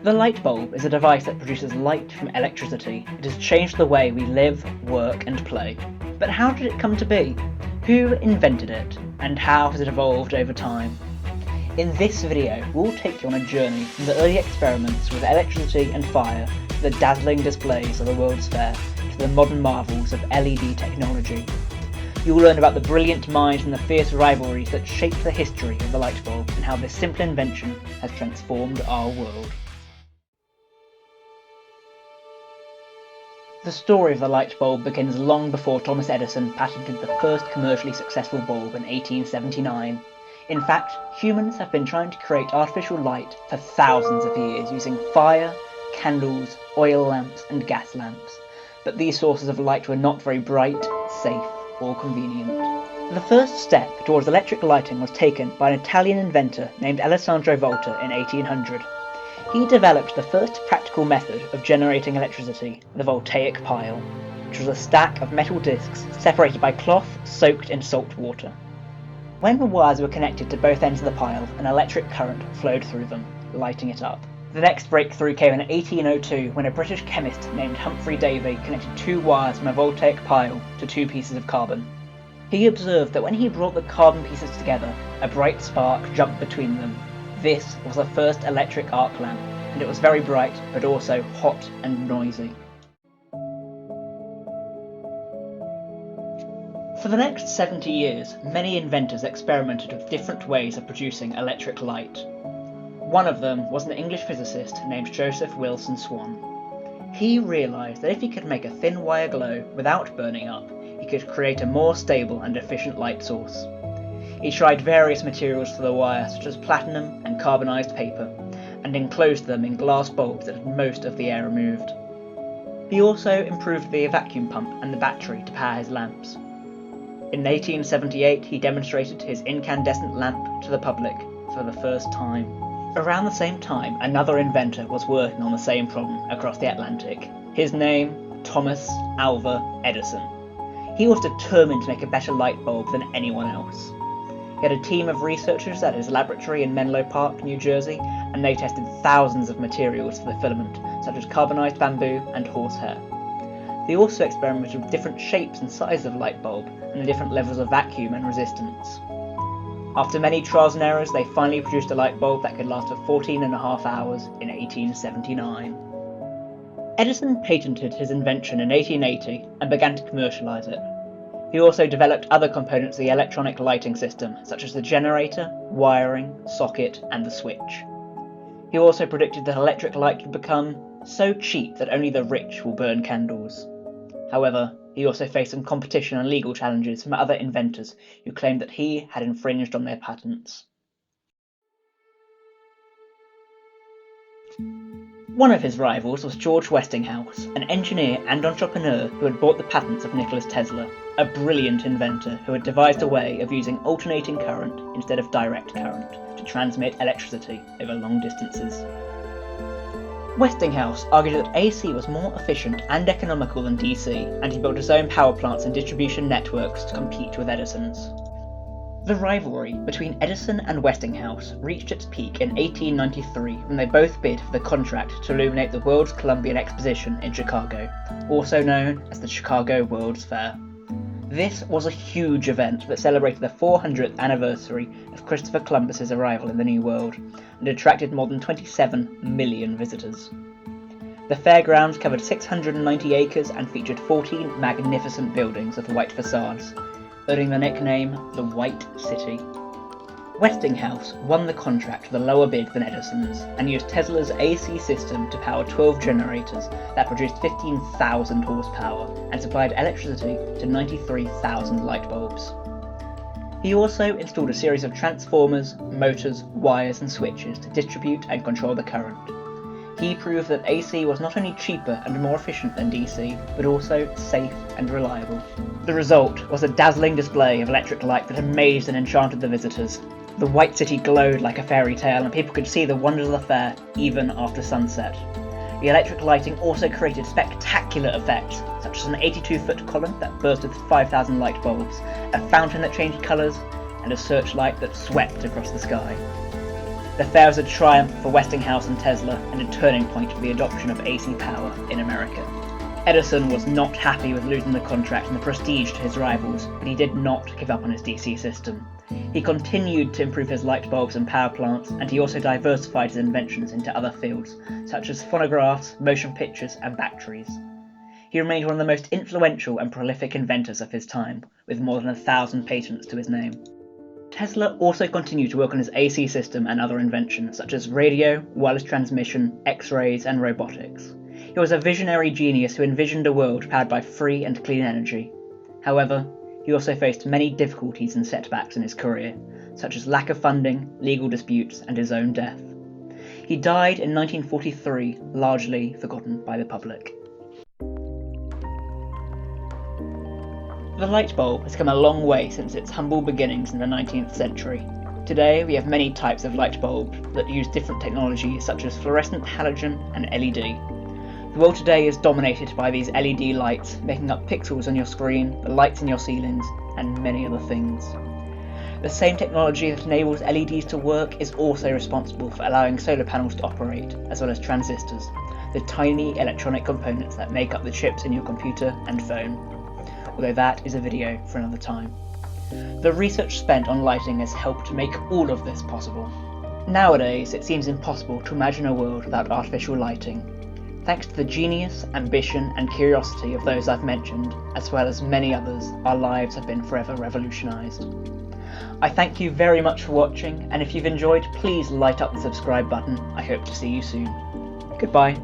The light bulb is a device that produces light from electricity. It has changed the way we live, work, and play. But how did it come to be? Who invented it? And how has it evolved over time? In this video, we'll take you on a journey from the early experiments with electricity and fire to the dazzling displays of the World's Fair to the modern marvels of LED technology. You will learn about the brilliant minds and the fierce rivalries that shaped the history of the light bulb and how this simple invention has transformed our world. The story of the light bulb begins long before Thomas Edison patented the first commercially successful bulb in 1879. In fact, humans have been trying to create artificial light for thousands of years using fire, candles, oil lamps and gas lamps. But these sources of light were not very bright, safe or convenient. The first step towards electric lighting was taken by an Italian inventor named Alessandro Volta in 1800. He developed the first practical method of generating electricity, the voltaic pile, which was a stack of metal discs separated by cloth soaked in salt water. When the wires were connected to both ends of the pile, an electric current flowed through them, lighting it up. The next breakthrough came in 1802 when a British chemist named Humphrey Davy connected two wires from a voltaic pile to two pieces of carbon. He observed that when he brought the carbon pieces together, a bright spark jumped between them. This was the first electric arc lamp, and it was very bright but also hot and noisy. For the next 70 years, many inventors experimented with different ways of producing electric light. One of them was an English physicist named Joseph Wilson Swan. He realised that if he could make a thin wire glow without burning up, he could create a more stable and efficient light source. He tried various materials for the wire, such as platinum and carbonised paper, and enclosed them in glass bulbs that had most of the air removed. He also improved the vacuum pump and the battery to power his lamps. In 1878, he demonstrated his incandescent lamp to the public for the first time. Around the same time, another inventor was working on the same problem across the Atlantic. His name, Thomas Alva Edison. He was determined to make a better light bulb than anyone else. He had a team of researchers at his laboratory in Menlo Park, New Jersey, and they tested thousands of materials for the filament, such as carbonised bamboo and horsehair. They also experimented with different shapes and sizes of light bulb, and the different levels of vacuum and resistance. After many trials and errors, they finally produced a light bulb that could last for 14.5 hours in 1879. Edison patented his invention in 1880 and began to commercialise it. He also developed other components of the electronic lighting system, such as the generator, wiring, socket, and the switch. He also predicted that electric light would become so cheap that only the rich will burn candles. However, he also faced some competition and legal challenges from other inventors who claimed that he had infringed on their patents. One of his rivals was George Westinghouse, an engineer and entrepreneur who had bought the patents of Nikola Tesla, a brilliant inventor who had devised a way of using alternating current instead of direct current to transmit electricity over long distances. Westinghouse argued that AC was more efficient and economical than DC, and he built his own power plants and distribution networks to compete with Edison's. The rivalry between Edison and Westinghouse reached its peak in 1893 when they both bid for the contract to illuminate the World's Columbian Exposition in Chicago, also known as the Chicago World's Fair. This was a huge event that celebrated the 400th anniversary of Christopher Columbus's arrival in the New World, and attracted more than 27 million visitors. The fairgrounds covered 690 acres and featured 14 magnificent buildings with white facades, earning the nickname the White City. Westinghouse won the contract with a lower bid than Edison's, and used Tesla's AC system to power 12 generators that produced 15,000 horsepower and supplied electricity to 93,000 light bulbs. He also installed a series of transformers, motors, wires and switches to distribute and control the current. He proved that AC was not only cheaper and more efficient than DC, but also safe and reliable. The result was a dazzling display of electric light that amazed and enchanted the visitors. The White City glowed like a fairy tale, and people could see the wonders of the fair even after sunset. The electric lighting also created spectacular effects, such as an 82-foot column that burst with 5,000 light bulbs, a fountain that changed colours, and a searchlight that swept across the sky. The fair was a triumph for Westinghouse and Tesla and a turning point for the adoption of AC power in America. Edison was not happy with losing the contract and the prestige to his rivals, but he did not give up on his DC system. He continued to improve his light bulbs and power plants, and he also diversified his inventions into other fields, such as phonographs, motion pictures, and batteries. He remained one of the most influential and prolific inventors of his time, with more than 1,000 patents to his name. Tesla also continued to work on his AC system and other inventions, such as radio, wireless transmission, X-rays, and robotics. He was a visionary genius who envisioned a world powered by free and clean energy. However, he also faced many difficulties and setbacks in his career, such as lack of funding, legal disputes, and his own death. He died in 1943, largely forgotten by the public. The light bulb has come a long way since its humble beginnings in the 19th century. Today we have many types of light bulbs that use different technologies such as fluorescent halogen and LED. The world today is dominated by these LED lights, making up pixels on your screen, the lights in your ceilings, and many other things. The same technology that enables LEDs to work is also responsible for allowing solar panels to operate, as well as transistors, the tiny electronic components that make up the chips in your computer and phone. Although that is a video for another time. The research spent on lighting has helped make all of this possible. Nowadays, it seems impossible to imagine a world without artificial lighting. Thanks to the genius, ambition, and curiosity of those I've mentioned, as well as many others, our lives have been forever revolutionised. I thank you very much for watching, and if you've enjoyed, please light up the subscribe button. I hope to see you soon. Goodbye.